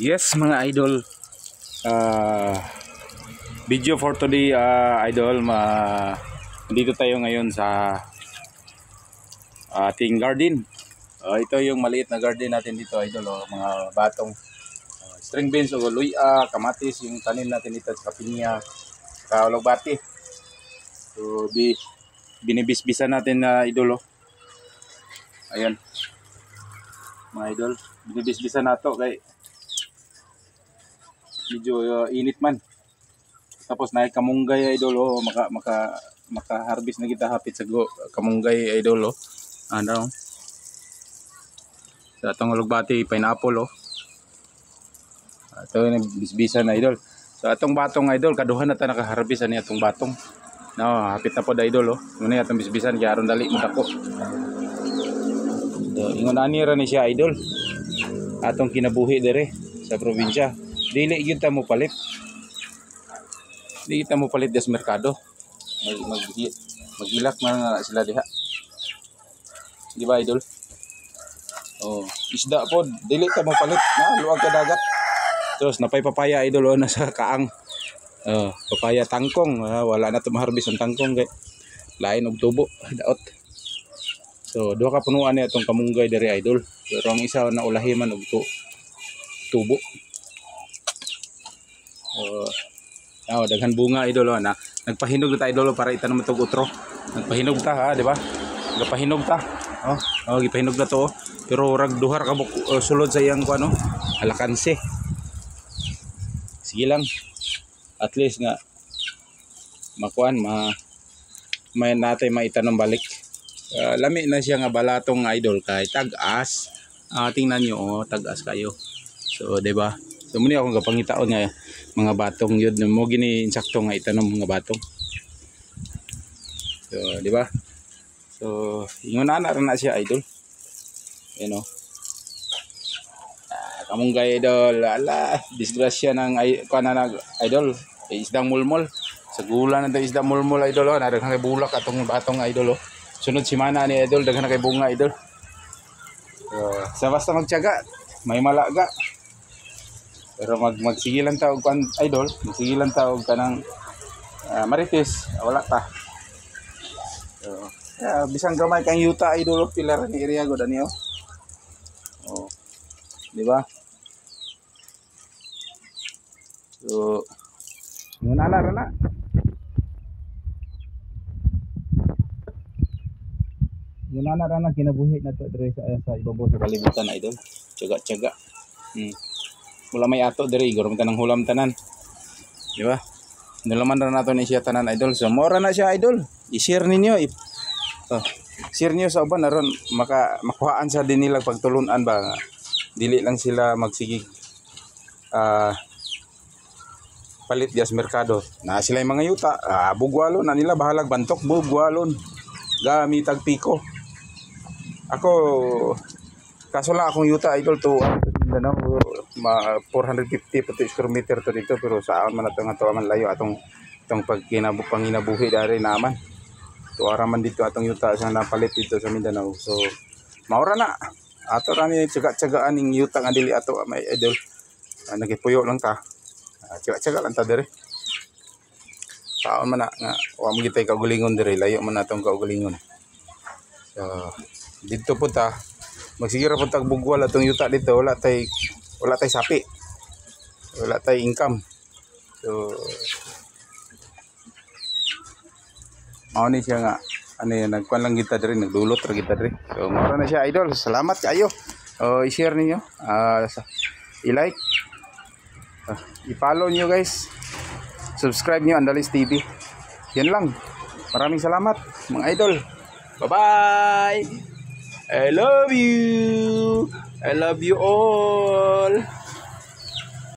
Yes mga idol, video for today idol, dito tayo ngayon sa ating garden. Ito yung maliit na garden natin dito idol, mga batong string beans o luya, kamatis, yung tanim natin dito sa pinya, sa ologbati. So binibisbisan natin na idol. Ayan mga idol, binibisbisan nato kay medyo init man. Tapos na kamunggay idol, maka-harvest na kita hapit sa kamunggay idol. Ano? Sa atong ologbati pineapple Ito yung bisbisan na idol. So atong batong idol, kaduhan na ta naka-harvest ani atong batong. No, hapit na po da idol Muna atong bisbisan kaya aron dali madako. So ingon ani ra ni siya idol. Atong kinabuhi dire sa probinsya. Dili gyud ta mo palit. Dili ta mo palit des merkado. Maghilak man sila diha. Di ba idol? Isda pod, dili ta mo palit na luwag ka dagat. Tapos napay papaya idol nasa kaang. Papaya tangkong, wala na to ma-harvest ang tangkong kay lain og tubo, daot. So duha ka punuan ni atong kamunggay diri idol. Pero ang isa na ulahi man og tubo. Daghan bunga idol na nagpahinog ta idol para itanom itong utro. Nagpahinog ta di ba? Nagpahinog ta. Gipahinog na to pero rag duhar ka sulod sa iyang kuno, alakanse. Sige lang. At least nga makuan may natay maitanom balik. Lami na siya nga balatong idol kay tag-as. Tingnan niyo tag-as kayo. So di ba? So muni akong gapangitaon nga mga batong yun mo gini insakto nga itanom mga batong. So di ba? So ingon na na siya idol. Kamunggay idol, disgrasya ng kanana idol, isdang mulmol. Sa gula na isdang mulmol idol daghan kay bulak atong batong idol Sunod simana ni idol daghan kay bunga idol. So basta magtiyaga, may malaga. Pero magsigilan ta og idol, magsigilan ta og kanang marites, wala ta. So, bisang gamay kang yuta idol pilar ni area go dani di ba? So, muna na. Muna na kinabuhi na to dire sa ibabaw sa kalibutan idol. Tiyaga. Wala may ato diri igor man tanang hulam tanan. Di ba? Nalaman ra nato ni siya tanan idol. So mora na siya idol. I-share ninyo. Share niyo sa uban aron makuhaan sa din nila pagtulunan ba. Dili lang sila magsigig palit dias merkado. Na sila yung mga yuta, bugwalon na nila bahalag bantok bugwalon. Gamitag piko. Ako kaso lang akong yuta idol to 450 puti square meter to dito pero saan man atong man layo atong panginabuhi dari naman. Tuara man dito atong yuta sa napalit dito sa Mindanao. So maura na. Ato rani tiyaga-tiyagaan ning yuta nga dili ato may idol. Nagipuyo lang ta. Tiyaga-tiyaga lang ta dire. Saan man na nga wa mo gitay kaugalingon dire, layo man atong kaugalingon. So dito po ta magsigira po tag bugwal atong yuta dito, wala tay sapi. Wala tay income. So mao ni siya nga nagkuan lang kita diri, nagdulot ra kita diri. So mao na siya idol. Salamat kayo. I-share niyo, i-like, i-follow niyo guys. Subscribe niyo Andalis TV. Yan lang. Maraming salamat mga idol. Bye-bye. I love you all.